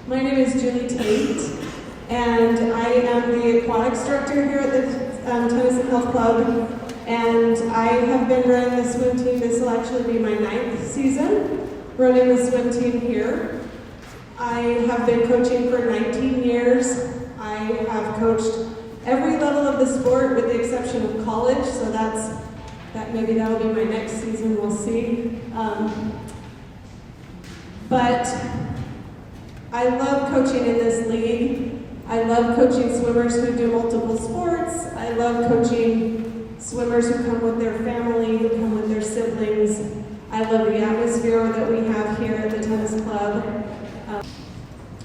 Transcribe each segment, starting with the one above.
My name is Julie Tate, and I am the aquatics director here at the Tennis and Health Club, and I have been running the swim team. This will actually be my 9th season running the swim team here. I have been coaching for 19 years. I have coached every level of the sport with the exception of college, so maybe that'll be my next season, we'll see. But I love coaching in this league. I love coaching swimmers who do multiple sports. I love coaching swimmers who come with their family, who come with their siblings. I love the atmosphere that we have here at the tennis club.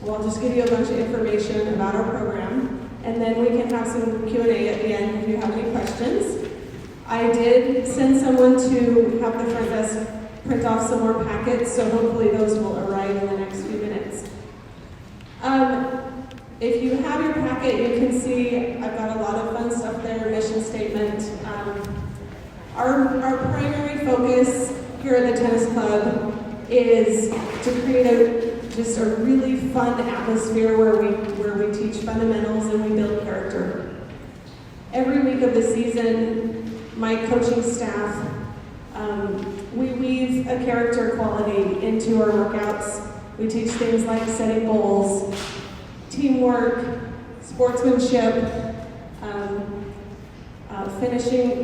Well, I'll just give you a bunch of information about our program, and then we can have some Q&A at the end if you have any questions. I did send someone to have the front desk print off some more packets, so hopefully those will arrive in the next few minutes. If you have your packet, you can see I've got a lot of fun stuff there, mission statement. Our primary focus here at the tennis club is to create just a really fun atmosphere where we teach fundamentals and we build character. Every week of the season, my coaching staff, we weave a character quality into our workouts. We teach things like setting goals, teamwork, sportsmanship,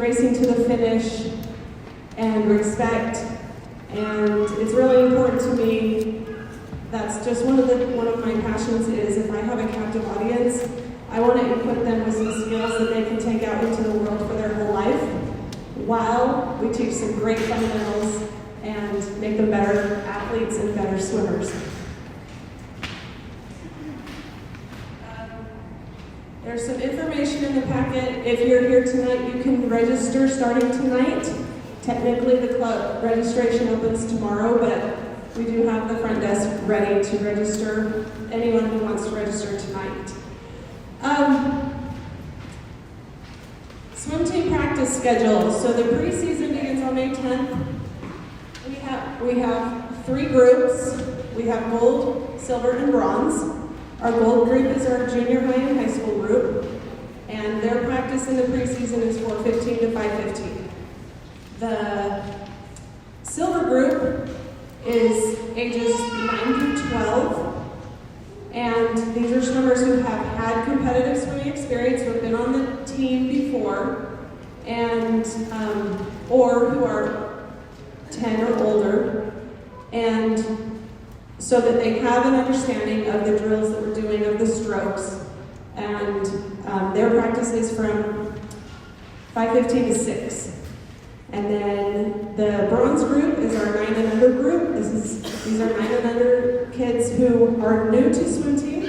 racing to the finish, and respect. And it's really important to me. That's just one of my passions is if I have a captive audience, I want to equip them with some skills that they can take out into the world for their whole life, while we teach some great fundamentals and make them better athletes and better swimmers. There's some information in the packet. If you're here tonight, you can register starting tonight. Technically, the club registration opens tomorrow, but we do have the front desk ready to register anyone who wants to register tonight. Swim team practice schedule. So the preseason begins on May 10th. We have 3 groups. We have gold, silver, and bronze. Our gold group is our junior high and high school group, and their practice in the preseason is 4:15 to 5:15. The silver group is ages 9 through 12, and these are swimmers who have had competitive swimming experience, who have been on the team before, and or who are 10 or older, and so that they have an understanding of the drills that we're doing, of the strokes, and their practice is from 5:15 to 6. And then the bronze group is our 9 and under group. These are 9 and under kids who are new to swim team.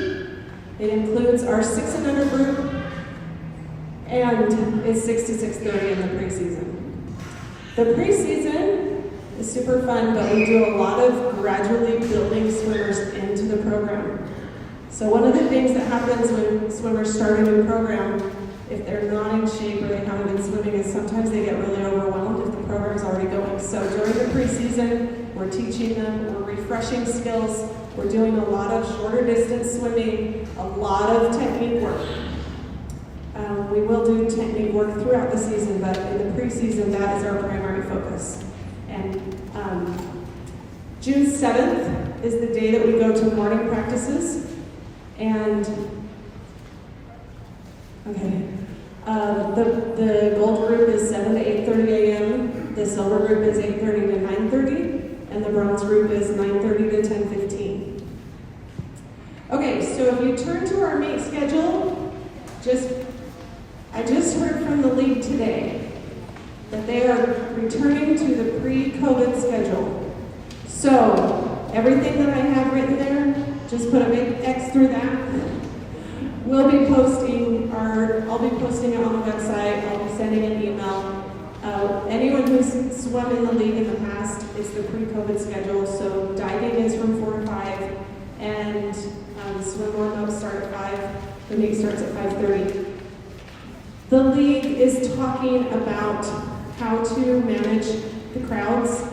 It includes our 6 and under group, and it's 6 to 6:30 in the preseason. The preseason is super fun, but we do a lot of gradually building swimmers into the program. So one of the things that happens when swimmers start a new program, if they're not in shape or they haven't been swimming, is sometimes they get really overwhelmed if the program's already going. So during the preseason, we're teaching them, we're refreshing skills, we're doing a lot of shorter distance swimming, a lot of technique work. We will do technique work throughout the season, but in the preseason, that is our primary focus. And June 7th is the day that we go to morning practices. And, the gold group is 7 to 8:30 a.m., the silver group is 8:30 to 9:30, and the bronze group is 9:30 to 10:15. Okay, so if you turn to our meet schedule, I just heard from the league today that they are returning to the pre-COVID schedule. So everything that I have written there, just put a big X through that. I'll be posting it on the website. I'll be sending an email. Anyone who's swum in the league in the past, it's the pre-COVID schedule. So diving is from 4 to 5, and swim warm-ups start at 5. The meet starts at 5:30. The league is talking about how to manage the crowds.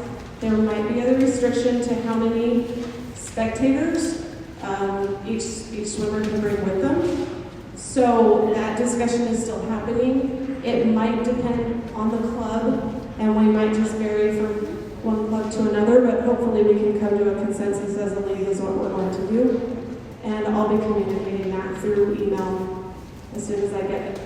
There might be other restriction to how many spectators each swimmer can bring with them. So that discussion is still happening. It might depend on the club, and we might just vary from one club to another, but hopefully we can come to a consensus as a league is what we're going to do. And I'll be communicating that through email as soon as I get it.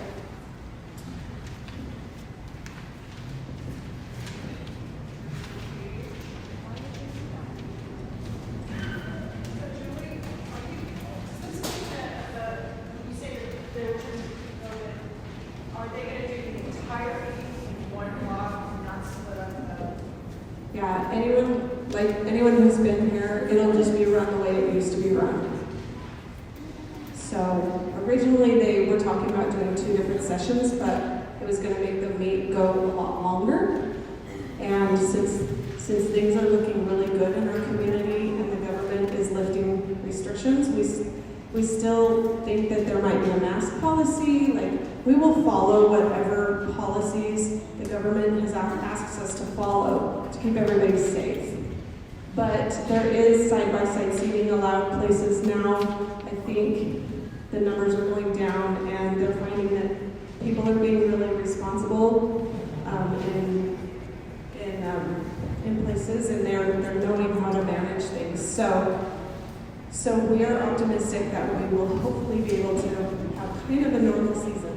Yeah, anyone who's been here, it'll just be run the way it used to be run. So originally they were talking about doing 2 different sessions, but it was going to make the meet go a lot longer. And since things are looking really good in our community and the government is lifting restrictions, we still think that there might be a mask policy. Like, we will follow whatever policies the government has asked us to follow to keep everybody safe. But there is side-by-side seating allowed places now. I think the numbers are going down, and they're finding that people are being really responsible in places, and they're knowing how to manage things. So we are optimistic that we will hopefully be able to have kind of a normal season.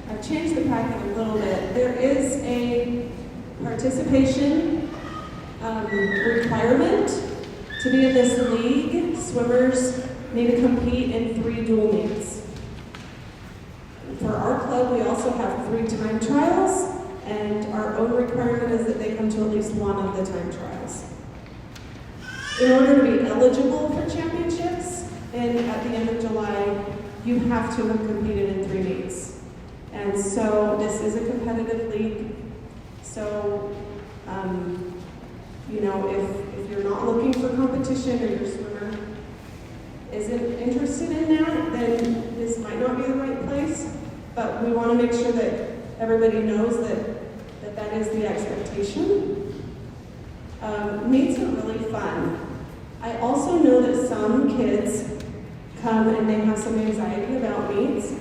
I've changed the packet a little bit. There is a participation requirement to be in this league. Swimmers need to compete in 3 dual meets. For our club, we also have 3 time trials, and our own requirement is that they come to at least 1 of the time trials. In order to be eligible for championships, and at the end of July, you have to have competed in 3 meets. And so this is a competitive league. So, if you're not looking for competition or your swimmer isn't interested in that, then this might not be the right place. But we want to make sure that everybody knows that is the expectation. Meets are really fun. I also know that some kids come and they have some anxiety about meets,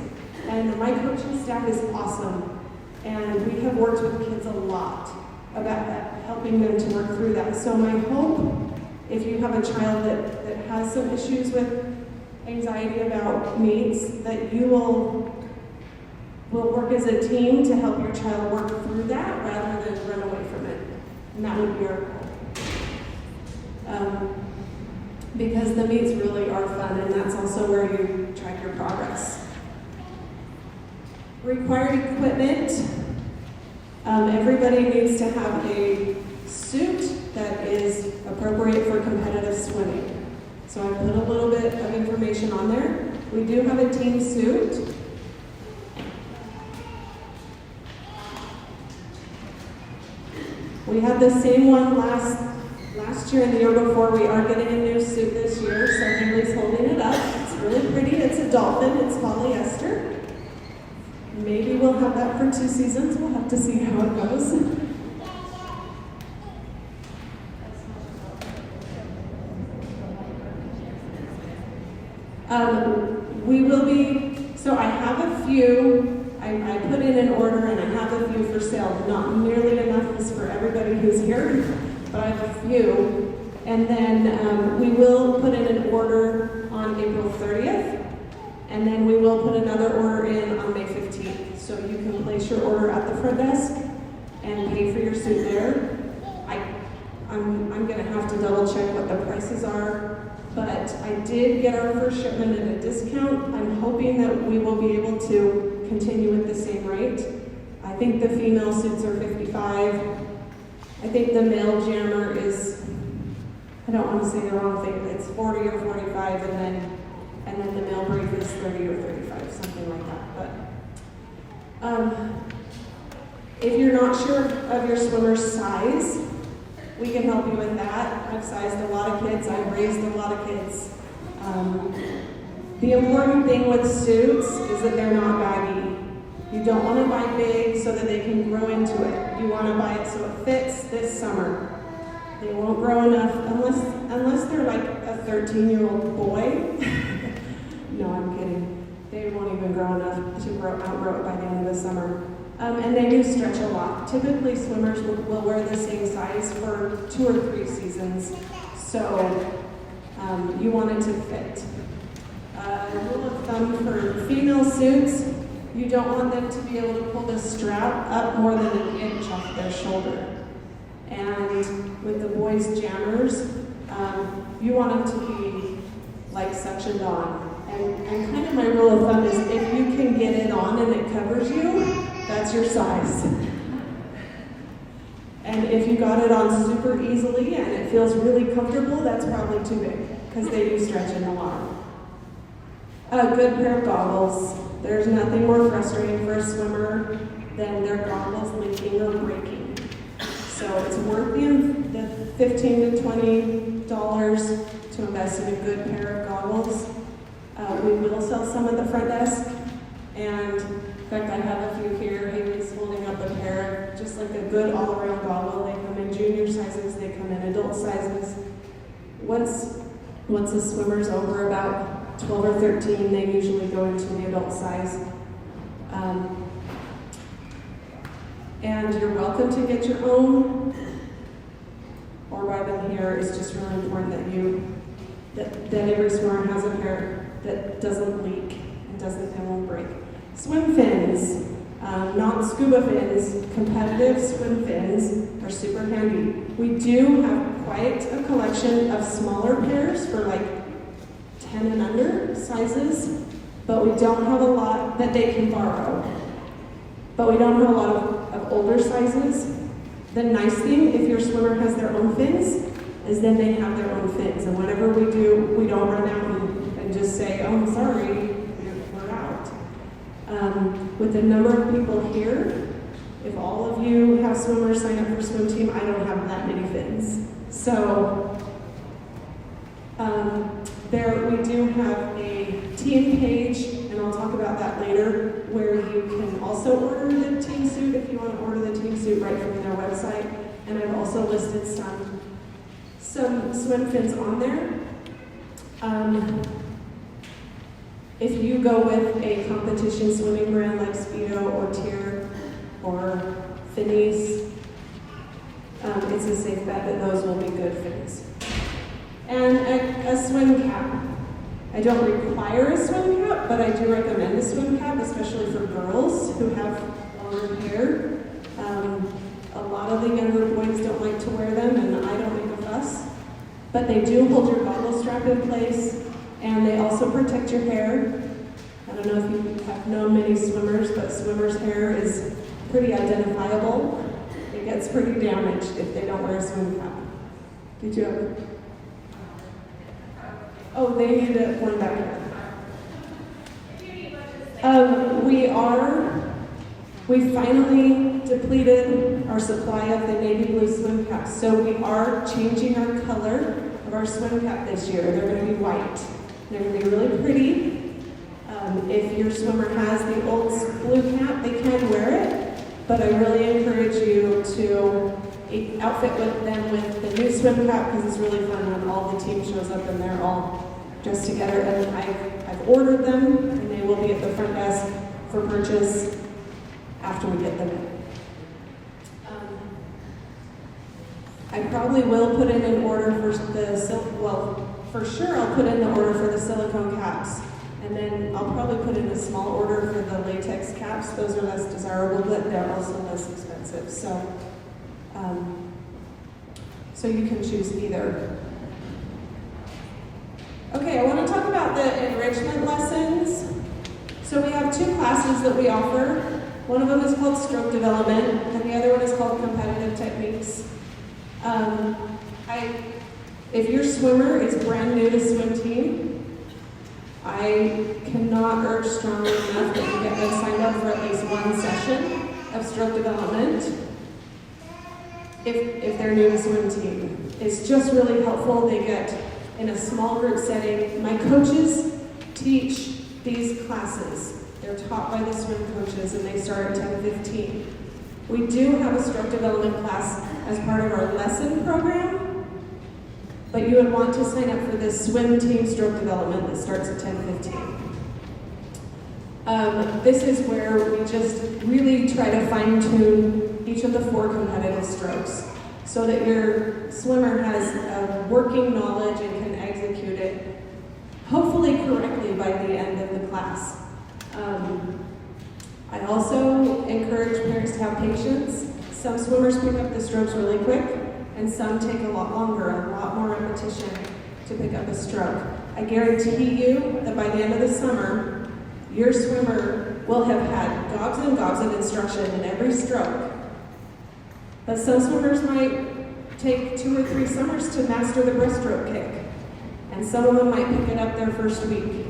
and my coaching staff is awesome, and we have worked with kids a lot about that, helping them to work through that. So my hope, if you have a child that has some issues with anxiety about meets, that you will work as a team to help your child work through that rather than run away from it. And that would be our goal. Because the meets really are fun, and that's also where you track your progress. Required equipment. Everybody needs to have a suit that is appropriate for competitive swimming. So I put a little bit of information on there. We do have a team suit. We had the same one last year and the year before. We are getting a new suit this year, so Henry's holding it up. It's really pretty. It's a dolphin. It's polyester. Maybe we'll have that for 2 seasons. We'll have to see how it goes. We will be, so I have a few, I put in an order and I have a few for sale. Not nearly enough is for everybody who's here, but I have a few. And then we will put in an order on April 30th, and then we will put another order in on May 15th. So you can place your order at the front desk and pay for your suit there. I'm going to have to double check what the prices are, but I did get our first shipment at a discount. I'm hoping that we will be able to continue with the same rate. I think the female suits are $55. I think the male jammer is, I don't want to say the wrong thing, it's $40 or $45, and then the male brief is $30 or $35, something like that. But if you're not sure of your swimmer's size, we can help you with that. I've sized a lot of kids. I've raised a lot of kids. The important thing with suits is that they're not baggy. You don't want to buy big so that they can grow into it. You want to buy it so it fits this summer. They won't grow enough unless they're like a 13-year-old boy. No, I'm kidding. They won't even grow enough to outgrow it by the end of the summer. And they do stretch a lot. Typically, swimmers will wear the same size for 2 or 3 seasons. So you want it to fit. Rule of thumb for female suits, you don't want them to be able to pull the strap up more than an inch off their shoulder. And with the boys' jammers, you want them to be like suctioned on. And kind of my rule of thumb is if you can get it on and it covers you, that's your size. And if you got it on super easily and it feels really comfortable, that's probably too big because they do stretch in a lot. A good pair of goggles. There's nothing more frustrating for a swimmer than their goggles leaking or breaking. So it's worth the $15 to $20 to invest in a good pair of goggles. We will sell some at the front desk, and in fact I have a few here. Haley's holding up a pair, just like a good all-around goggle. They come in junior sizes, they come in adult sizes. Once a swimmer's over about 12 or 13, they usually go into the adult size. And you're welcome to get your own or buy them here. It's just really important that every swimmer has a pair that doesn't leak and won't break. Swim fins, not scuba fins, competitive swim fins are super handy. We do have quite a collection of smaller pairs for like 10 and under sizes, but we don't have a lot that they can borrow. But we don't have a lot of older sizes. The nice thing, if your swimmer has their own fins, is then they have their own fins. And whenever we do, we don't run out and just say, oh, I'm sorry, we're out. With the number of people here, if all of you have swimmers sign up for swim team, I don't have that many fins. So we do have a team page, and I'll talk about that later, where you can also order the team suit if you want to order the team suit right from their website. And I've also listed some swim fins on there. If you go with a competition swimming brand like Speedo or Tier or Finnies, it's a safe bet that those will be good fins. And a swim cap. I don't require a swim cap, but I do recommend a swim cap, especially for girls who have longer hair. A lot of the younger boys don't like to wear them, and I don't make a fuss. But they do hold your goggle strap in place, and they also protect your hair. I don't know if you have known many swimmers, but swimmers' hair is pretty identifiable. It gets pretty damaged if they don't wear a swim cap. Did you ever? Oh, they need one back here. We finally depleted our supply of the navy blue swim caps, so we are changing our color of our swim cap this year. They're going to be white. They're going to be really pretty. If your swimmer has the old blue cap, they can wear it, but I really encourage you to outfit with them with the new swim cap because it's really fun when all the team shows up and they're all dressed together. And I've ordered them, and they will be at the front desk for purchase after we get them in. I probably will put in an order for for sure I'll put in the order for the silicone caps, and then I'll probably put in a small order for the latex caps. Those are less desirable, but they're also less expensive. So you can choose either. Okay, I want to talk about the enrichment lessons. So we have 2 classes that we offer. One of them is called stroke development, and the other one is called competitive techniques. If your swimmer is brand new to swim team, I cannot urge strongly enough that you get them signed up for at least 1 session of stroke development if they're new to swim team. It's just really helpful. They get in a small group setting. My coaches teach these classes. They're taught by the swim coaches, and they start at 10:15. We do have a stroke development class as part of our lesson program, but you would want to sign up for this swim team stroke development that starts at 10:15. This is where we just really try to fine-tune each of the 4 competitive strokes so that your swimmer has a working knowledge and can execute it, hopefully correctly, by the end of the class. I also encourage parents to have patience. Some swimmers pick up the strokes really quick, and some take a lot longer, a lot more repetition to pick up a stroke. I guarantee you that by the end of the summer, your swimmer will have had gobs and gobs of instruction in every stroke. But some swimmers might take 2 or 3 summers to master the breaststroke kick. And some of them might pick it up their first week.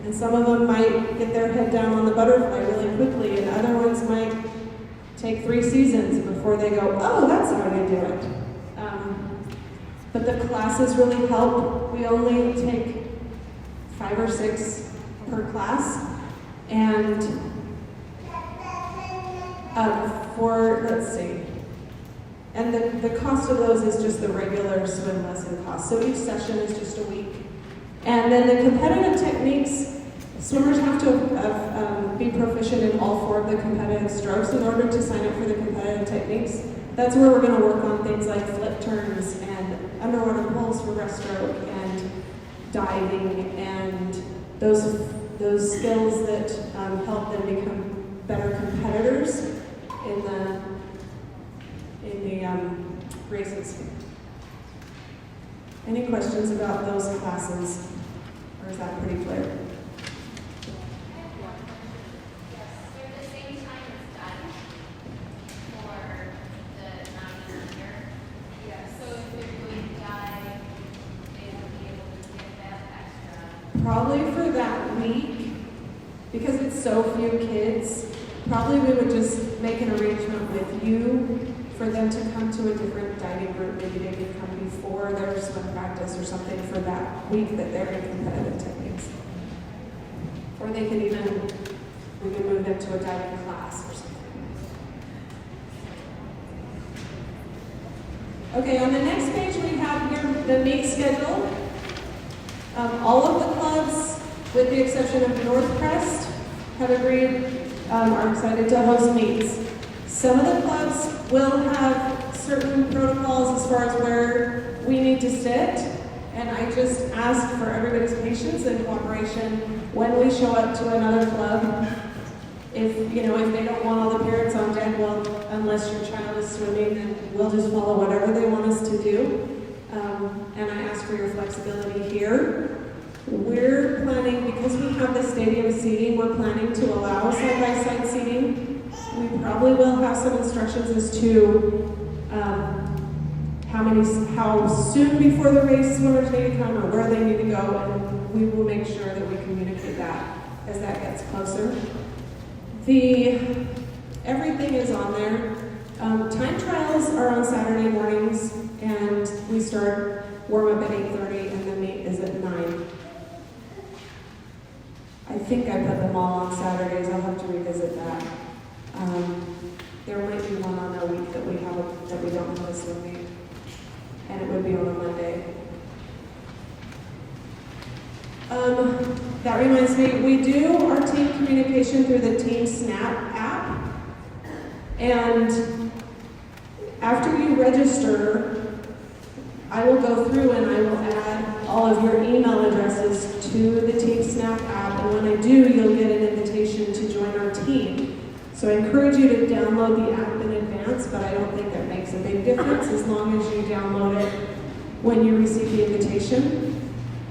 And some of them might get their head down on the butterfly really quickly, and other ones might take 3 seasons before they go, oh, that's how you do it. But the classes really help. We only take 5 or 6 per class. And and the cost of those is just the regular swim lesson cost. So each session is just a week. And then the competitive techniques, swimmers have to be proficient in all 4 of the competitive strokes in order to sign up for the competitive techniques. That's where we're going to work on things like flip turns and underwater pulls for breaststroke and diving and those skills that help them become better competitors in the races. Any questions about those classes, or is that pretty clear? Probably for that week, because it's so few kids, probably we would just make an arrangement with you for them to come to a different diving group. Maybe they could come before their swim practice or something for that week that they're in competitive techniques. Or we can move them to a diving class or something. Okay, on the next page we have here the meet schedule. All of the clubs, with the exception of North Crest, have agreed, are excited to host meets. Some of the clubs will have certain protocols as far as where we need to sit, and I just ask for everybody's patience and cooperation when we show up to another club. If they don't want all the parents on deck, well, unless your child is swimming, then we'll just follow whatever they want us to do. And I ask for your flexibility here. We're planning, because we have the stadium seating, we're planning to allow side-by-side seating. We probably will have some instructions as to how soon before the race swimmers need to come or where they need to go, and we will make sure that we communicate that as that gets closer. Everything is on there. Time trials are on Saturday mornings, and we start warm up at 8:30, and the meet is at 9. I think I put them all on Saturdays. I'll have to revisit that. There might be one on a week that we don't have a swim meet, and it would be on a Monday. That reminds me, we do our team communication through the Team Snap app, and after you register, I will go through and I will add all of your email addresses to the Team Snap app, and when I do, you'll get an invitation to join our team. So I encourage you to download the app in advance, but I don't think that makes a big difference as long as you download it when you receive the invitation.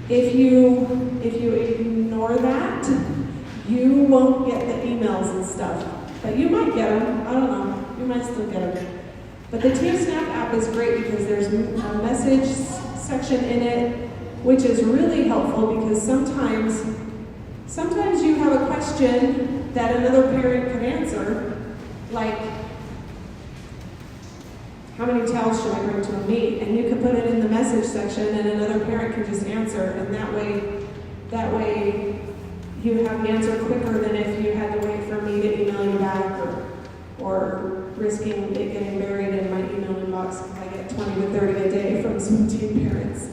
If you ignore that, you won't get the emails and stuff, but you might get them. I don't know. You might still get them. But the Team Snap app is great because there's a message section in it, which is really helpful because sometimes you have a question that another parent could answer, like, how many towels should I bring to a meet? And you can put it in the message section and another parent can just answer, and that way you have the answer quicker than if you had to wait for me to email you back, or risking it getting buried in my email inbox because I get 20 to 30 a day from swim team parents.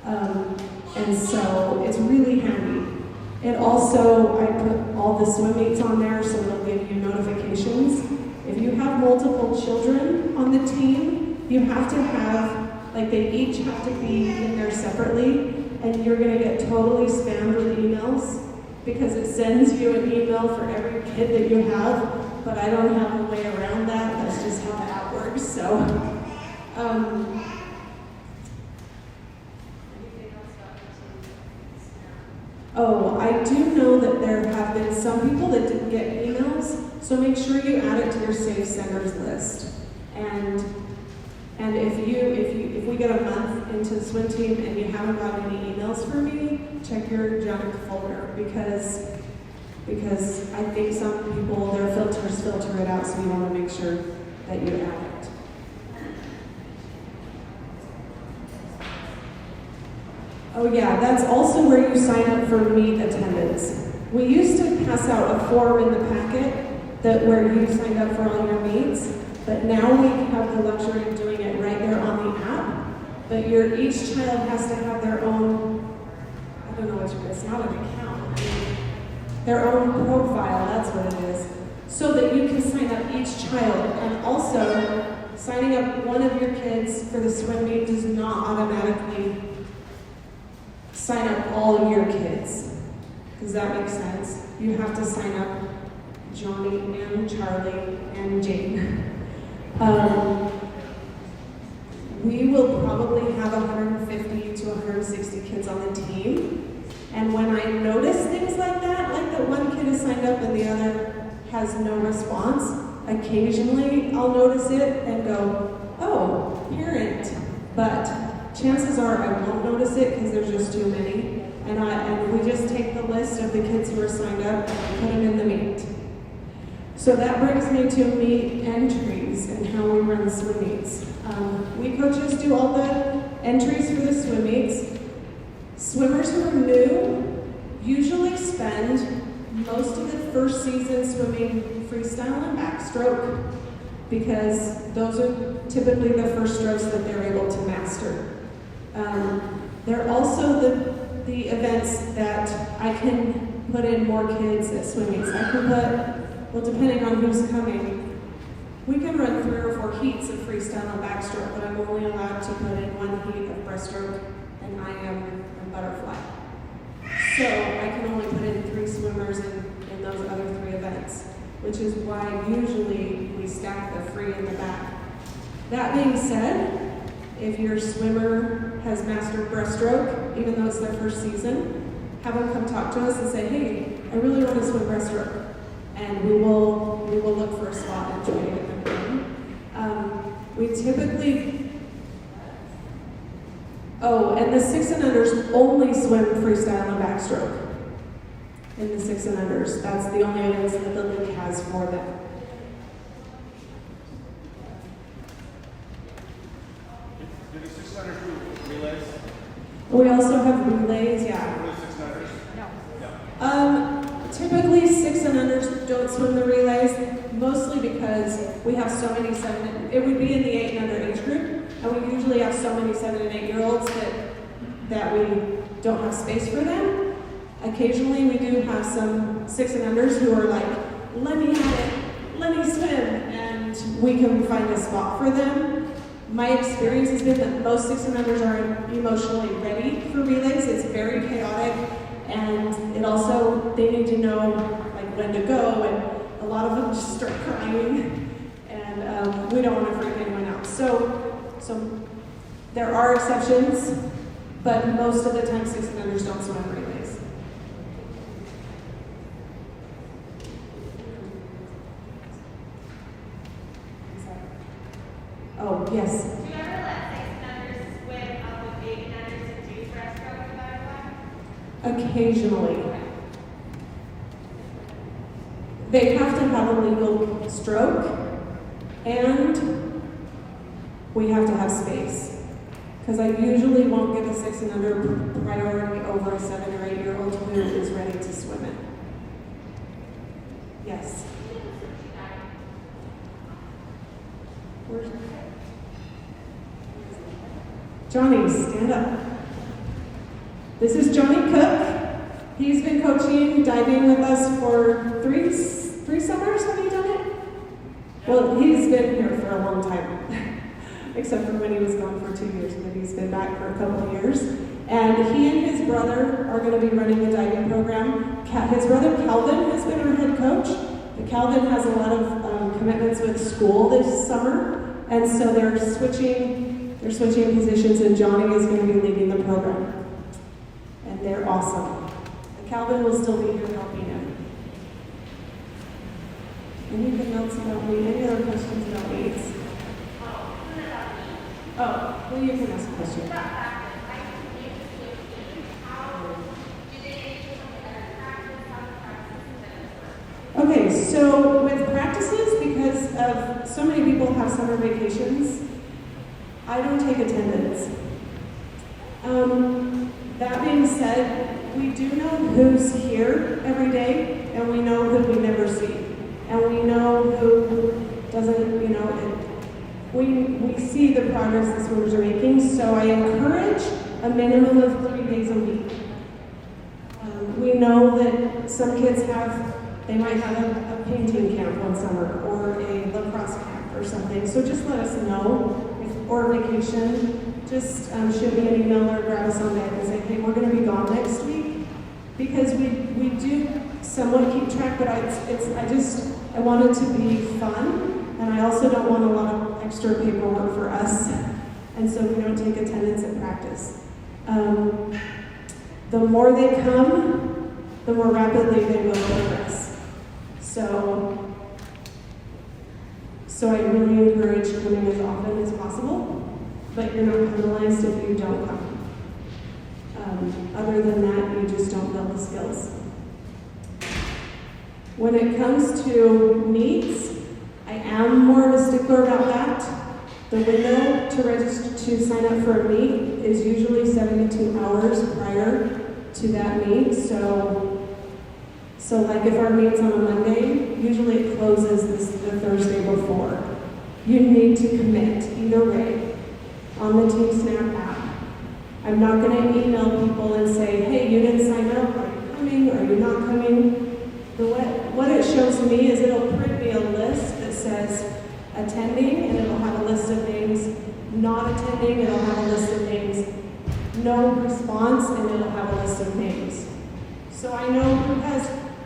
And so it's really handy. And also, I put all the swim meets on there so it'll give you notifications. If you have multiple children on the team, you have to have, like, they each have to be in there separately, and you're going to get totally spammed with emails because it sends you an email for every kid that you have, but I don't have a way around that. That's just how the app works. So, oh, I do know that there have been some people that didn't get emails, so make sure you add it to your safe senders list. And if we get a month into the swim team and you haven't got any emails from me, check your junk folder because I think some people, their filters filter it out, so you want to make sure that you add it. Oh yeah, that's also where you sign up for meet attendance. We used to pass out a form in the packet where you signed up for all your meets, but now we have the luxury of doing it right there on the app. But each child has to have their own, I don't know what it's not an account, their own profile, that's what it is, so that you can sign up each child. And also, signing up one of your kids for the swim meet does not automatically sign up all your kids. Does that make sense? You have to sign up Johnny and Charlie and Jane. We will probably have 150 to 160 kids on the team. And when I notice things like that one kid is signed up and the other has no response, occasionally I'll notice it and go, oh, parent. But chances are I won't notice it because there's just too many. And we just take the list of the kids who are signed up and put them in the meet. So that brings me to meet entries and how we run swim meets. We coaches do all the entries for the swim meets. Swimmers who are new usually spend most of the first season swimming freestyle and backstroke because those are typically the first strokes that they're able to master. There are also the events that I can put in more kids at swim meets. I can put, well, depending on who's coming, we can run 3 or 4 heats of freestyle and backstroke, but I'm only allowed to put in 1 heat of breaststroke and IM and butterfly. So I can only put in 3 swimmers in those other 3 events, which is why usually we stack the free in the back. That being said, if your swimmer has mastered breaststroke, even though it's their first season, have them come talk to us and say, hey, I really want to swim breaststroke. And we will look for a spot and try to get them in. We typically, and the 6 and unders only swim freestyle and backstroke. In the 6 and unders, that's the only events that the league has for them. Do the 6 and unders do relays? We also have relays, yeah. What are the 6 and unders? No. Typically, 6 and unders don't swim the relays, mostly because we have so many 7, it would be in the 8 and under age group, and we usually have so many 7 and 8-year-olds that we don't have space for them. Occasionally, we do have some 6 and unders who are like, let me have it, let me swim, and we can find a spot for them. My experience has been that most 6 and unders aren't emotionally ready for relays. It's very chaotic. And it also, they need to know like when to go, and a lot of them just start crying, and we don't want to freak anyone out. So there are exceptions, but most of the time 6 and unders don't swim relays. Oh, yes. Do you ever let 6 and unders swim up with 8 and unders and do breaststroke and butterfly? Occasionally. They have to have a legal stroke, and we have to have space. Because I usually won't give a 6 and under priority over a 7 or 8-year-old who is ready to swim it. Yes. Where's Johnny, stand up. This is Johnny Cook. He's been coaching diving with us for three summers. Have you done it? Well, he's been here for a long time, except for when he was gone for 2 years, but he's been back for a couple of years. And he and his brother are going to be running the diving program. His brother Calvin has been our head coach. But Calvin has a lot of commitments with school this summer, and so they're switching positions, and Johnny is going to be leading the program. And they're awesome. And Calvin will still be here helping him. Anything else about me? Any other questions about me? Oh, well, you can ask a question. Okay, so with practices, because of so many people have summer vacations, I don't take attendance. That being said, we do know who's here every day, and we know who we never see. And we know who doesn't, we see the progress the swimmers are making, so I encourage a minimum of 3 days a week. We know that some kids they might have a painting camp one summer, or a lacrosse camp or something, so just let us know, or vacation. Just shoot me an email or grab us on that and say, hey, we're going to be gone next week, because we do somewhat keep track, but I want it to be fun, and I also don't want a lot of extra paperwork for us, and so we don't take attendance at practice. The more they come, the more rapidly they will progress. So I really encourage coming as often as possible, but you're not penalized if you don't come. Other than that, you just don't build the skills. When it comes to meets, I am more of a stickler about that. The window to register to sign up for a meet is usually 72 hours prior to that meet. So like if our meet's on a Monday, usually it closes the Thursday before. You need to commit either way on the TeamSnap app. I'm not going to email people and say, hey, you didn't sign up, are you coming, are you not coming? What it shows me is it'll print me a list that says attending, and it'll have a list of names. Not attending, it'll have a list of names. No response, and it'll have a list of names. So I know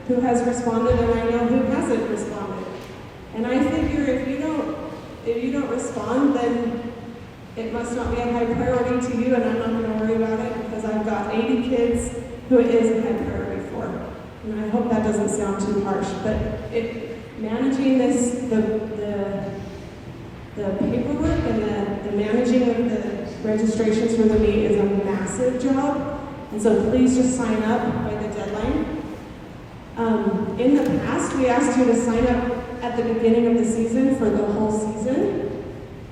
who has responded, and I know who hasn't responded. And I figure if you don't respond, then it must not be a high priority to you, and I'm not going to worry about it, because I've got 80 kids who it is a high priority for. And I hope that doesn't sound too harsh, but managing the paperwork and the managing of the registrations for the meet is a massive job. And so please just sign up by the deadline. In the past, we asked you to sign up at the beginning of the season for the whole season.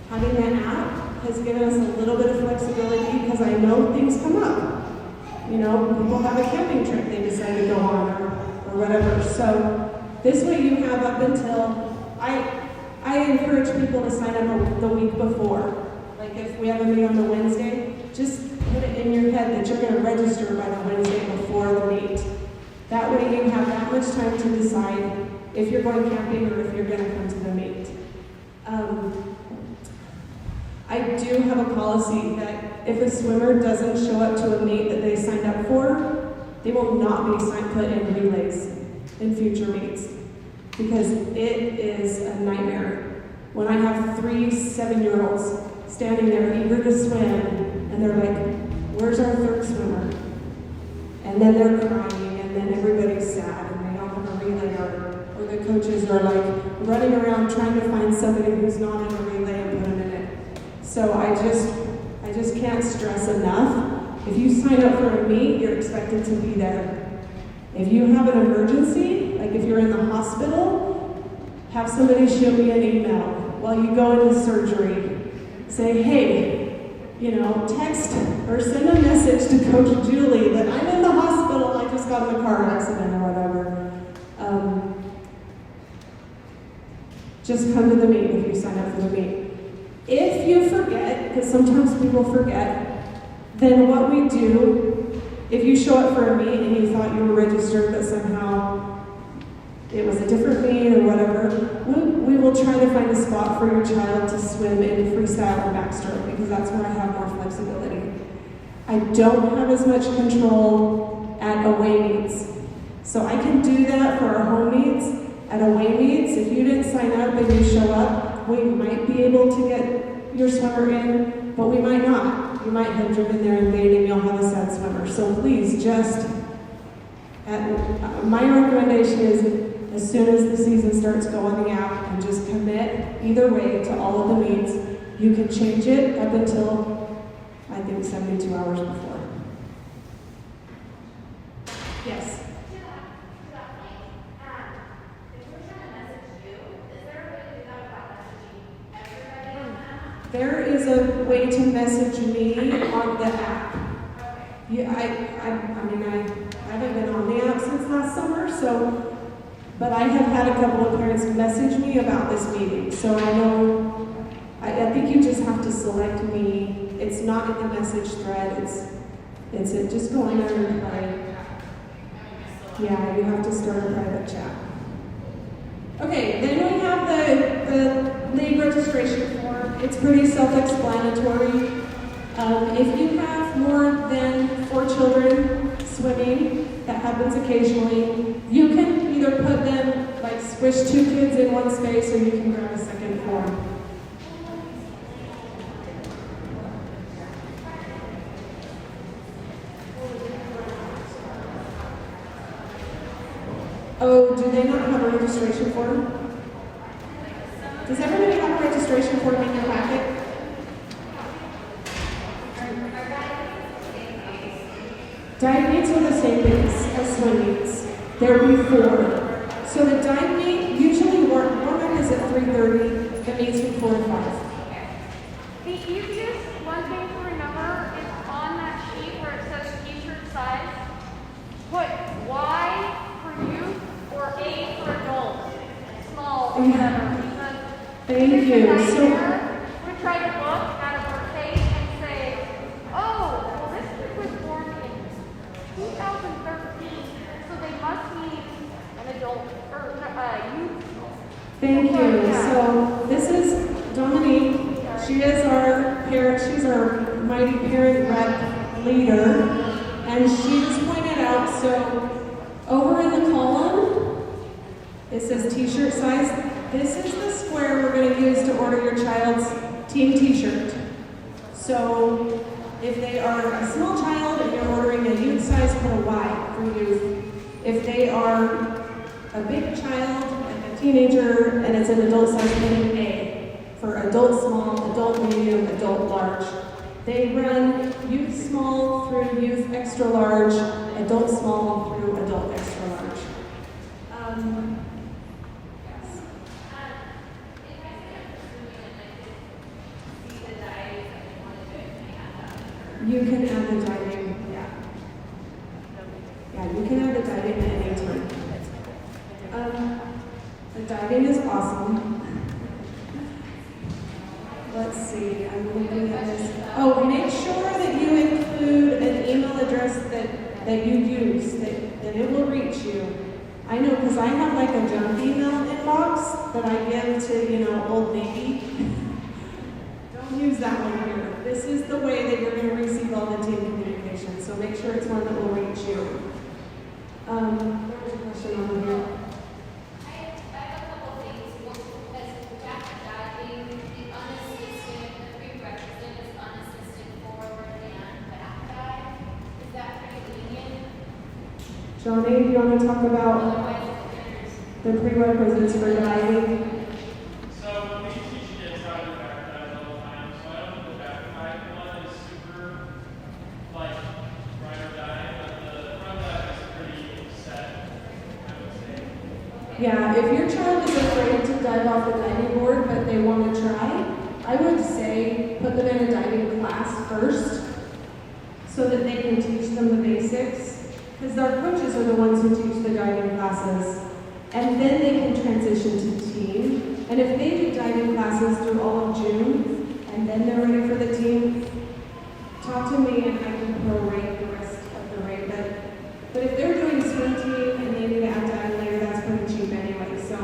Having that app has given us a little bit of flexibility, because I know things come up. People have a camping trip they decide to go on, or whatever. So this way you have up until, I encourage people to sign up the week before. Like if we have a meet on the Wednesday, just put it in your head that you're going to register by the Wednesday before the meet. That way you have that much time to decide if you're going camping or if you're going to come to the meet. I do have a policy that if a swimmer doesn't show up to a meet that they signed up for, they will not be put in relays in future meets, because it is a nightmare. When I have 3 7-year-olds standing there eager to swim, and they're like, where's our third swimmer? And then they're crying, and then everybody's sad, and they don't have a relay, or the coaches are like running around trying to find somebody who's not in a relay and put them in it. So I just can't stress enough. If you sign up for a meet, you're expected to be there. If you have an emergency, like if you're in the hospital, have somebody shoot me an email while you go into surgery. Say, hey, text or send a message to Coach Julie that I'm in the hospital, I just got in a car accident or whatever. Just come to the meet if you sign up for the meet. If you forget, because sometimes people forget, then what we do, if you show up for a meet and you thought you were registered but somehow it was a different meet or whatever, we will try to find a spot for your child to swim in freestyle or backstroke because that's where I have more flexibility. I don't have as much control at away meets. So I can do that for our home meets. At away meets, if you didn't sign up and you show up, we might be able to get your swimmer in, but we might not. You might have driven there in vain and you'll have a sad swimmer. So please just, my recommendation is as soon as the season starts, go on the app and just commit either way to all of the meets. You can change it up until, I think, 72 hours before. Yes? There is a way to message me on the app. Yeah, I mean, I haven't been on the app since last summer, but I have had a couple of parents message me about this meeting. So I know, I think you just have to select me. It's not in the message thread. It's just go in there and play. Yeah, you have to start a private chat. Okay, then we have the league registration form. It's pretty self-explanatory. If you have more than 4 children swimming, that happens occasionally, you can either put them, like squish 2 kids in one space, or you can grab a second form. Oh, do they not have a registration form? Does everybody have a registration form in your packet? Dive meets are the same days as swim meets. They're before. So the dive meet, usually warm-up is at 3:30, the meets from 4 to 5. The easiest one thing to remember is on that sheet where it says t-shirt size, put Y for youth or A for adult, small, or whatever. Because Thank if you. you're So, we try to look at a birthday and say, oh, well this kid was born in 2013, so they must be an adult or youth. thank you. So this is Dominique. She is our parent. She's our mighty parent rep leader, and she just pointed out. So over in the column, it says T-shirt size. This is the square we're going to use to order your child's team T-shirt. So if they are a small child and you're ordering a youth size, put a Y for youth. If they are a big child, like a teenager, and it's an adult size, put an A for adult small, adult medium, adult large. They run youth small through youth extra large, adult small through adult extra large. You can add the diving, yeah. Yeah, you can add the diving at any time. The diving is awesome. Let's see, I'm looking at this. Oh, make sure that you include an email address that you use, that it will reach you. I know, because I have like a junk email inbox that I give to, Old Navy. Don't use that one here. This is the way that you're going to receive all the team communication, so make sure it's one that will reach you. There was a question over here. I have a couple things. As after diving, the unassisted, the prerequisite is unassisted forward and back dive. Is that pretty lenient? Johnny, do you want to talk about Otherwise, there's the prerequisites for diving? So we teach kids how to do back dives all the time. So I don't think the back dive one is super like ride or die, but the front dive is pretty set, I would say. Yeah, if your child is afraid to dive off the diving board but they want to try, I would say put them in a diving class first so that they can teach them the basics. Because our coaches are the ones who teach the diving classes. And then they can transition to team. And if they do diving classes through all of June, and then they're ready for the team, talk to me and I can prorate the rest of the rate. But if they're doing swim team and they need to add dive later, that's pretty cheap anyway. So,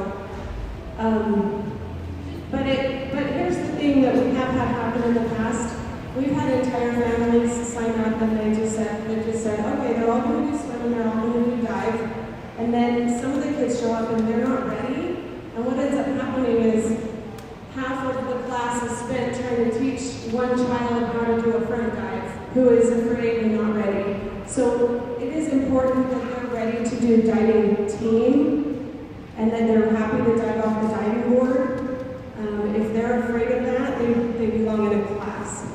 but here's the thing that we have had happen in the past. We've had entire families sign up and they just said, okay, they're all going to do swim and they're all going to do dive. And then some of the kids show up and they're not ready. And what ends up happening is half of the class is spent trying to teach one child how to do a front dive who is afraid and not ready. So it is important that they're ready to do diving team and that they're happy to dive off the diving board. If they're afraid of that, they belong in a class.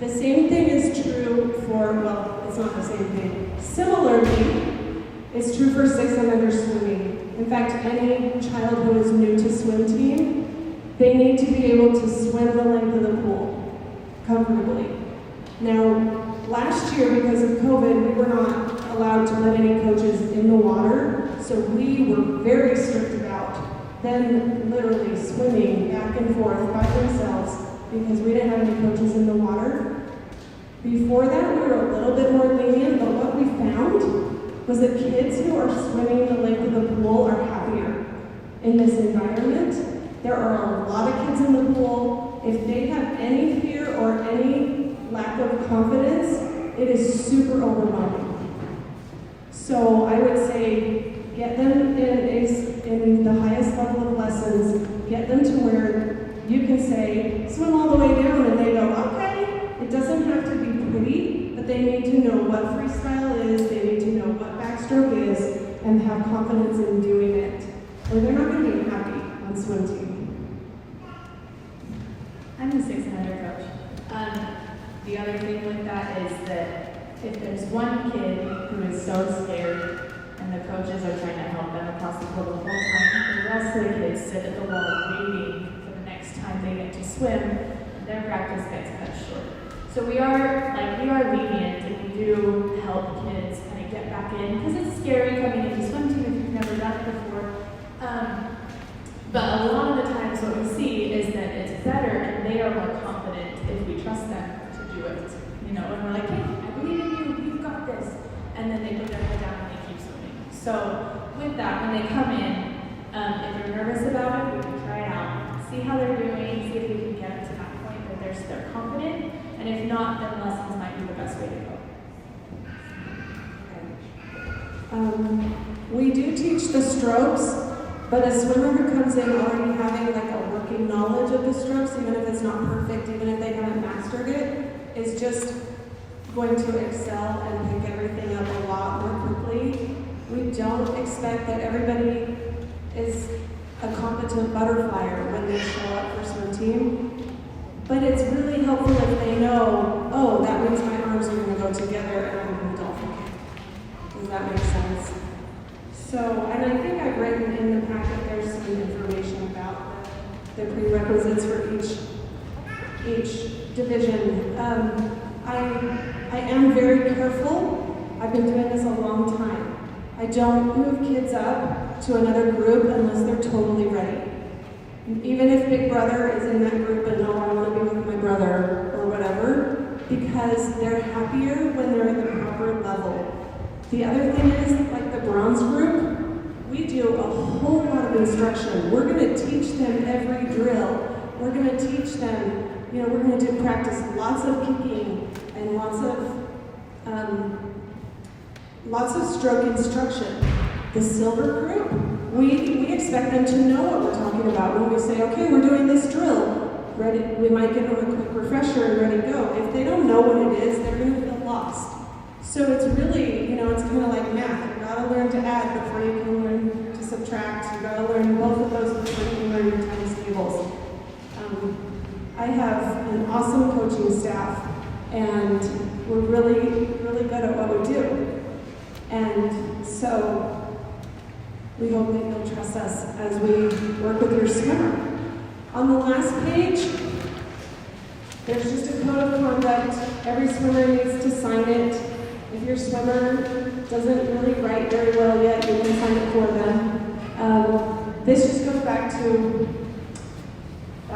The same thing is true for, well, it's not the same thing. Similarly, it's true for 6 and under swimming. In fact, any child who is new to swim team, they need to be able to swim the length of the pool comfortably. Now, last year, because of COVID, we were not allowed to let any coaches in the water, so we were very strict about them literally swimming back and forth by themselves because we didn't have any coaches in the water. Before that, we were a little bit more lenient, but what we found was that kids who are swimming the length of the pool are happier in this environment. There are a lot of kids in the pool. If they have any fear or any lack of confidence, it is super overwhelming. So I would say get them in the highest level of lessons, get them to where you can say, swim all the way down, and they go, okay. It doesn't have to be pretty, but they need to know what freestyle is, they need to know what backstroke is, and have confidence in doing it, or they're not going to be happy on swim team. I'm the 6 and under coach. The other thing with that is that if there's one kid who is so scared and the coaches are trying to help them across the pool the whole time, the rest of the kids sit at the wall waiting for the next time they get to swim, and their practice gets cut short. So we are lenient and we do help kids kind of get back in because it's scary coming into swim team if you've never done it before. But a lot of the times what we see is that it's better and they are more confident if we trust them to do it. You know, and we're like, hey, I believe in you, you've got this. And then they put their head down and they keep swimming. So with that, when they come in, if you're nervous about it, we can try it out, see how they're doing, see if we can get them to that point that they're confident. And if not, then lessons might be the best way to go. We do teach the strokes, but a swimmer who comes in already having like a working knowledge of the strokes, even if it's not perfect, even if they haven't mastered it, is just going to excel and pick everything up a lot more quickly. We don't expect that everybody is a competent butterflyer when they show up for swim team, but it's really helpful if they know, oh, that means my arms are going to go together and I'm going to dolphin kick. Does that make sense? So, and I think I've written in the packet there's some information about the prerequisites for each division. I am very careful. I've been doing this a long time. I don't move kids up to another group unless they're totally ready. Even if Big Brother is in that group and no, I want to be with my brother or whatever, because they're happier when they're at the proper level. The other thing is, like the bronze group, we do a whole lot of instruction. We're going to teach them every drill. We're going to teach them, we're going to do practice lots of kicking and lots of stroke instruction. The silver group, we expect them to know what we're talking about when we say, okay, we're doing this drill. Ready? We might give them a quick refresher and ready to go. If they don't know what it is, they're going to feel lost. So it's really, it's kind of like math. You've got to learn to add before you can learn to subtract. You've got to learn both of those before you can learn your times tables. I have an awesome coaching staff, and we're really, really good at what we do. And so we hope that you'll trust us as we work with your swimmer. On the last page, there's just a code of conduct. Every swimmer needs to sign it. If your swimmer doesn't really write very well yet, you can sign it for them. This just goes back to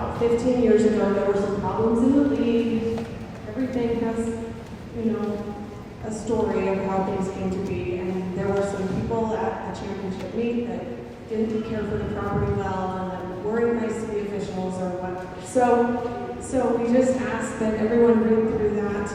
about 15 years ago, there were some problems in the league. Everything has, a story of how things came to be, and there were some people at the championship meet that didn't care for the property well, and that weren't nice to the officials or whatever. So we just ask that everyone read through that.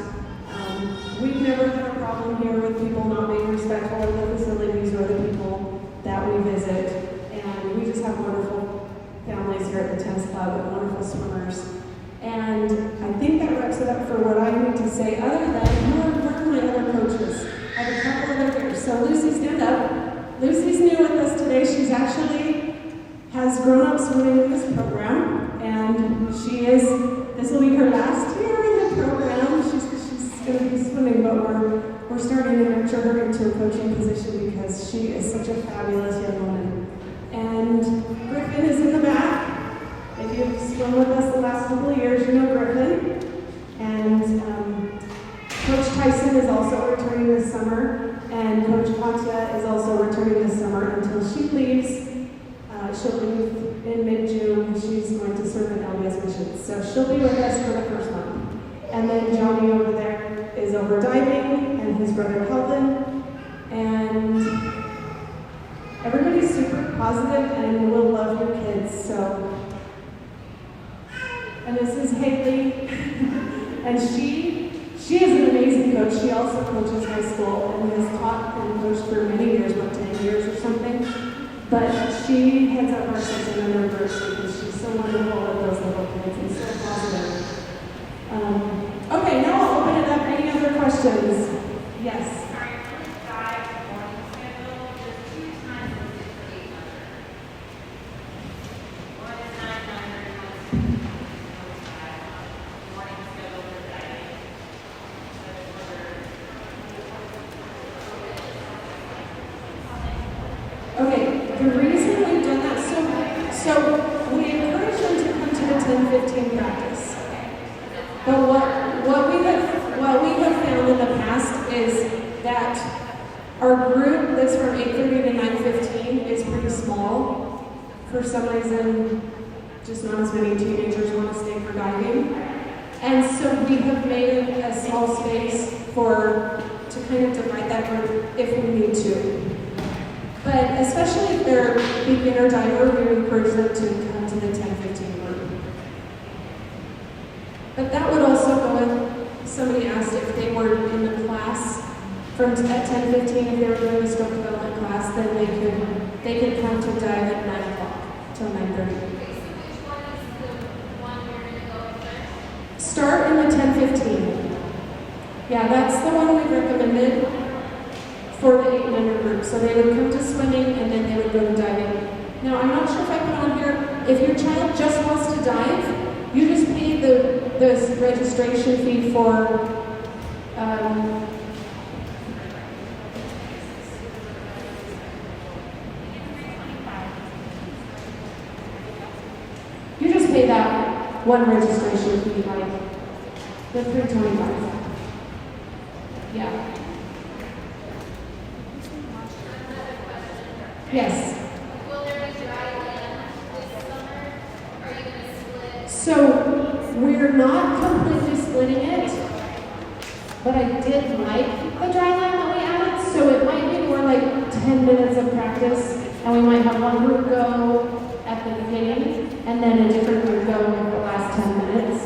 We've never had a problem here with people not being respectful of the facilities or the people that we visit, and we just have wonderful families here at the tennis club and wonderful swimmers. And I think that wraps it up for what I need to say, other than where are my other coaches? I have a couple other here. So Lucy, stand up. Lucy's new with us today. She's actually has grown up swimming in this program, and this will be her last year in the program. She's going to be swimming, but we're starting to nurture her into a coaching position because she is such a fabulous young woman. And Griffin is in the back. If you've swum with us the last couple of years, you know Griffin. And Coach Tyson is also returning this summer, and Coach Katya is also returning this summer until she leaves. She'll leave in mid-June. She's going to serve in LBS missions. So she'll be with us for the first month. And then Johnny over there is over diving, and his brother Calvin. And everybody's super positive and will love your kids. And this is Haley, and she is an amazing coach. She also coaches high school and has taught and coached for many years, 10 years or something. But she heads up our 6 and under groups because she's so wonderful with those little kids and so positive. Okay, now I'll open it up. Any other questions? Yes. Okay, the reason we've done that, so we encourage them to come to the 10-15 practice. But what we have found in the past is that our group that's from 8:30 to 9:15 is pretty small. For some reason, just not as many teenagers want to stay for diving. And so we have made a small space to kind of divide that group if we need to. But especially if they're beginner diver, we encourage them to come to the 10-15 group. But that would also go with, somebody asked if they were in the class at 10-15, if they were doing a stroke development class, then they could come to dive at 9 o'clock till 9:30. Okay, so which one is the one you're going to go with first? Start in the 10-15. Yeah, that's the one we recommended for the 8 and under group. So they would come to swimming and then they would go to diving. Now, I'm not sure if I put on here, if your child just wants to dive, you just pay the registration fee for you just pay that one registration fee, like the $325. Yeah. Yes. Will there be dry land this summer? Or are you going to split? So we're not completely splitting it, but I did like the dry line that we added, so it might be more like 10 minutes of practice, and we might have one group go at the beginning, and then a different group go in the last 10 minutes.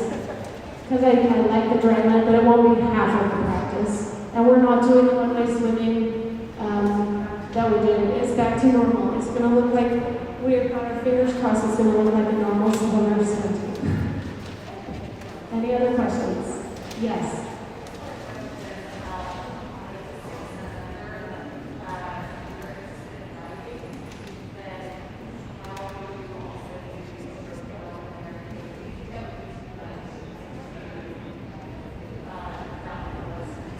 Because I like the dry line, but it won't be half of the practice. And we're not doing the one-way swimming that we did. It's back to normal. It's going to look like, we've got our fingers crossed, it's going to look like a normal swimmer swim. Any other questions? Yes.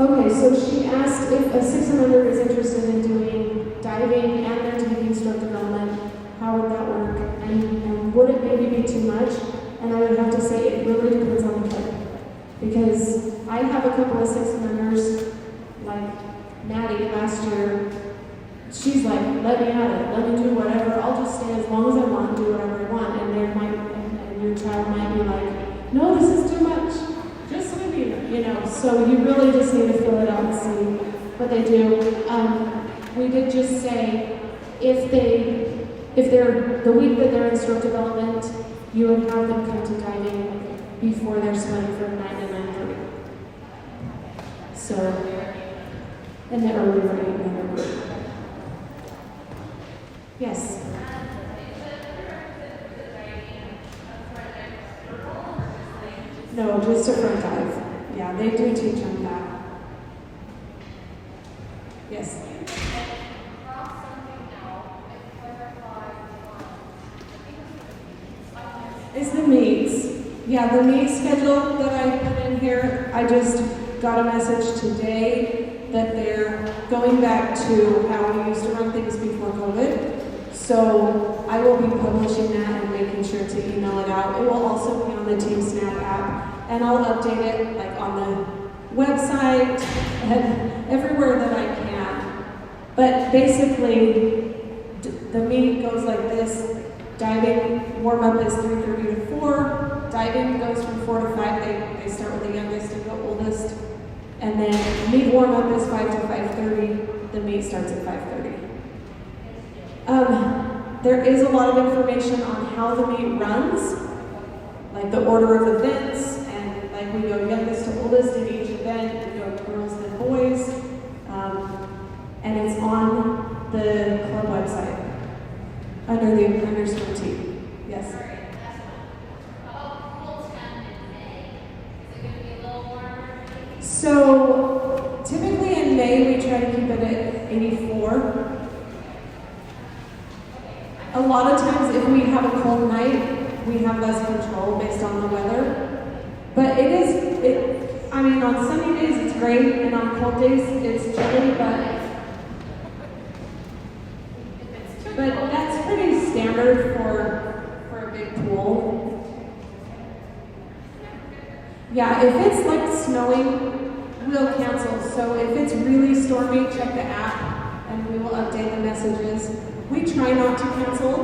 Okay, so she asked if a 6 and under is interested in doing diving and they're taking stroke development, how would that work? And would it maybe be too much? And I would have to say it really depends on the kid. Because I have a couple of 6 and unders, like Maddie last year, she's like, let me at it, let me do whatever, I'll just stay as long as I want and do whatever I want. And And your child might be like, no, this is too much. Just maybe, so you really just need to fill it out and see what they do. We did just say if they're the week that they're in stroke development, you would have them come to diving before they're swimming from 9 to 9:30. So, in the early morning group. Yes. No, just a front dive. Yeah, they do teach them that. Yes. It's the meets. Yeah, the meet schedule that I put in here, I just got a message today that they're going back to how we used to run things before COVID. So I will be publishing that and making sure to email it out. It will also be on the TeamSnap app, and I'll update it like on the website and everywhere that I can. But basically, the meet goes like this. Diving warm-up is 3:30 to 4. Diving goes from 4 to 5. They start with the youngest and the oldest. And then meet warm-up is 5 to 5:30. The meet starts at 5:30. There is a lot of information on how the meet runs, like the order of events, and like we go youngest to oldest in each event, we go girls and boys, and it's on the club website under the underscore team. Yes. Sorry, last one. How about pool time in May? Is it going to be a little warmer? So typically in May we try to keep it at 84. A lot of times if we have a cold night, we have less control based on the weather. But on sunny days it's great, and on cold days it's chilly, but that's pretty standard for a big pool. Yeah, if it's like snowing, we'll cancel. So if it's really stormy, check the app and we will update the messages. We try not to cancel.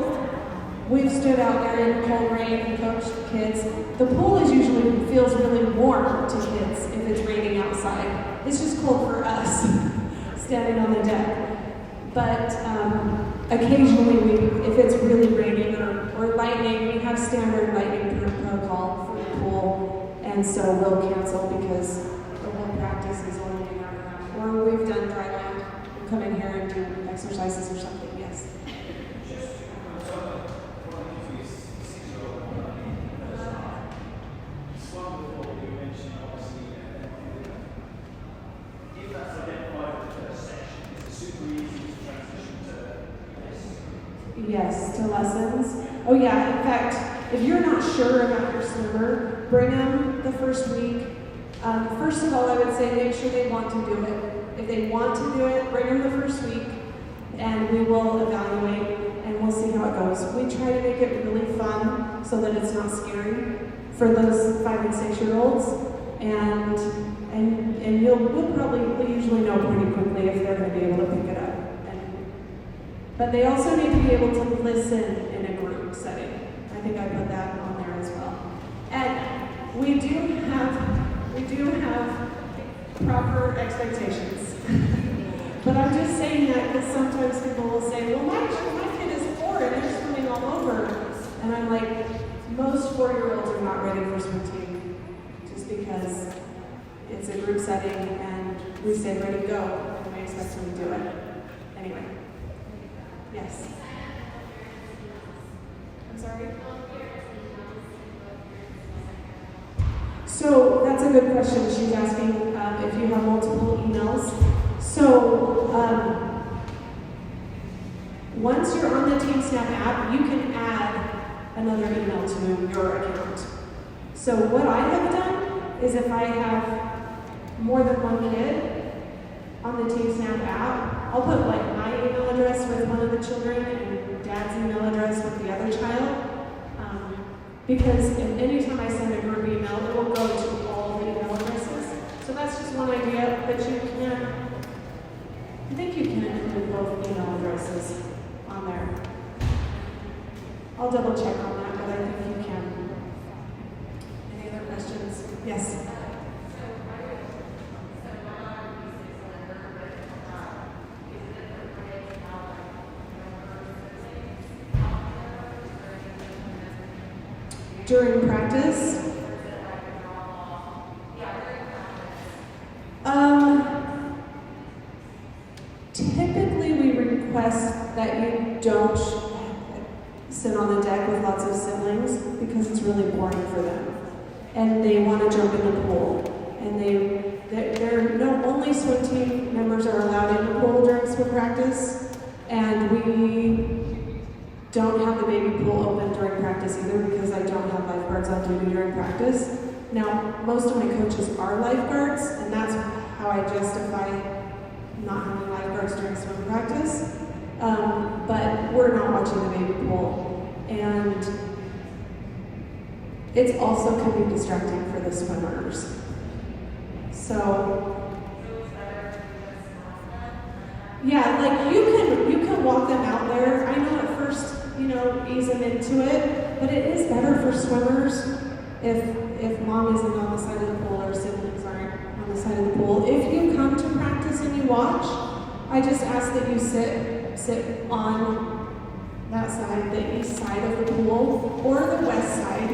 We've stood out there in the cold rain and coached the kids. The pool feels really warm to kids if it's raining outside. It's just cold for us, standing on the deck. But occasionally, if it's really raining or lightning, we have standard lightning protocol for the pool, and so we'll cancel because the whole practice is only an hour and a half. Or we've done dry land, we'll come in here and do exercises or something. Yes. Yes, to lessons. Oh yeah, in fact, if you're not sure about your swimmer, bring them the first week. First of all, I would say make sure they want to do it. If they want to do it, bring them the first week, and we will evaluate, and we'll see how it goes. We try to make it really fun so that it's not scary for those 5 and 6 year olds, and we'll usually know pretty quickly if they're going to be able to pick it up. But they also need to be able to listen in a group setting. I think I put that on there as well. And we do have proper expectations. But I'm just saying that because sometimes people will say, well, my kid is 4 and they're swimming all over. And I'm like, most 4-year-olds are not ready for swim team just because it's a group setting and we say ready to go and we expect them to do it. Anyway. Yes. I'm sorry? So that's a good question. She's asking if you have multiple emails. So once you're on the TeamSnap app, you can add another email to your account. So what I have done is if I have more than one kid on the TeamSnap app, I'll put like my email address with one of the children and dad's email address with the other child. Because anytime I send a group email, it will go to all the email addresses. So that's just one idea, but I think you can include both email addresses on there. I'll double check on that, but I think you can. during practice. Typically we request that you don't sit on the deck with lots of siblings because it's really boring for them. And they want to jump in the pool. And only swim team members are allowed in the pool during swim practice. And we don't have the baby pool open during practice either because I don't have lifeguards on duty during practice. Now, most of my coaches are lifeguards, and that's how I justify not having lifeguards during swim practice. But we're not watching the baby pool. And it's also can be distracting for the swimmers. So, yeah, like you can walk them out there. I know at first, ease them into it, but it is better for swimmers if mom isn't on the side of the pool or siblings aren't on the side of the pool. If you come to practice and you watch, I just ask that you sit on that side, the east side of the pool, or the west side,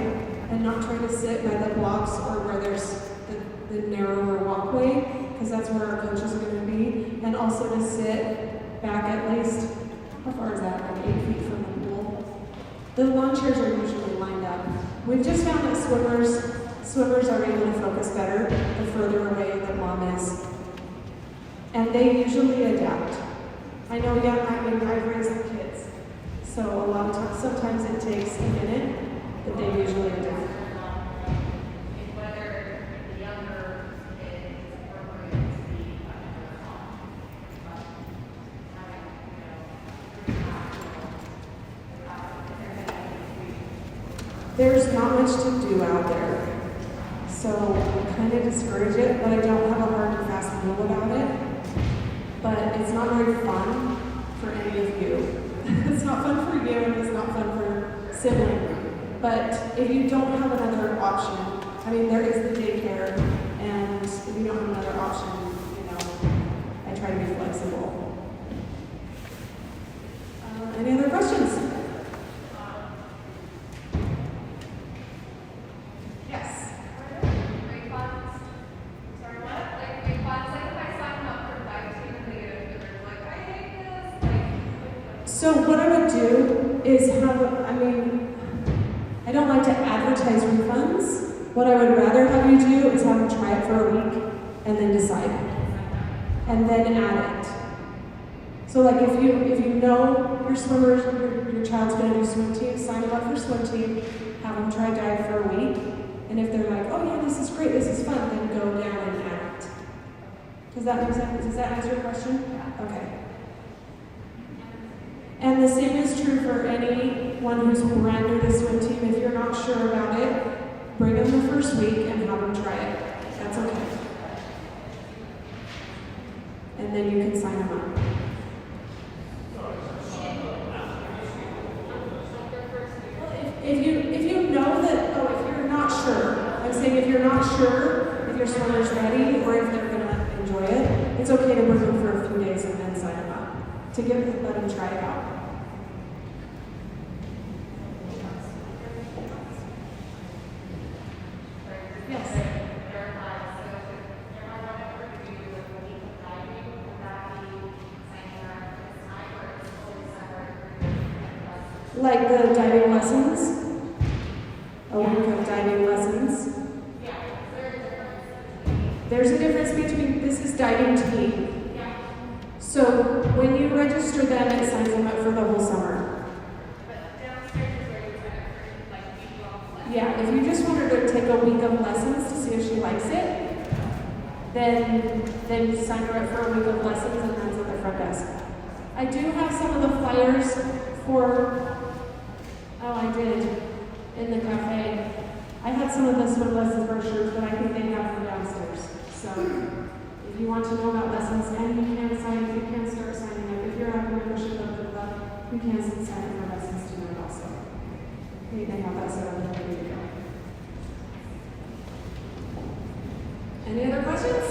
and not try to sit by the blocks or where there's the narrower walkway, because that's where our coaches are going to be, and also to sit back at least, how far is that, like 8 feet from the pool. The lawn chairs are usually lined up. We've just found that swimmers are able to focus better the further away that mom is. And they usually adapt. I know, I've raised some kids, so a lot of times, sometimes it takes a minute, but they usually adapt. There's not much to do out there, so I kind of discourage it, but I don't have a hard and fast rule about it. But it's not very fun for any of you. It's not fun for you, and it's not fun for sibling. But if you don't have another option, there is the daycare, and if you don't have another option, I try to be flexible. Any other questions? So what I would do is I don't like to advertise refunds. What I would rather have you do is have them try it for a week and then decide. And then add it. So like if you know your swimmers, your child's gonna do swim team, sign them up for swim team, have them try dive for a week. And if they're like, oh yeah, this is great, this is fun, then go down and add it. Does that make sense? Does that answer your question? Okay. And the same is true for anyone who's brand new to swim team. If you're not sure about it, bring them the first week and have them try it. That's okay. And then you can sign them up. If you know that, if you're not sure, I'm saying if you're not sure if your swimmer's ready or if they're going to enjoy it, it's okay to bring them for a few days and then sign them up. To let them try it out. Yes. Like the diving lessons? A week of diving lessons? There's a difference between, this is diving team. So when you register them, it signs them up for the whole summer. Yeah, if you just want her to take a week of lessons to see if she likes it, then sign her up for a week of lessons, and that's at the front desk. I do have some of the flyers I did in the cafe. I had some of the swim lessons brochures, but I think they have them downstairs. So if you want to know about lessons, and you can start signing up. If you're a membership of the club, you can sign up for lessons tonight also. They have that set up and ready to go. Any other questions?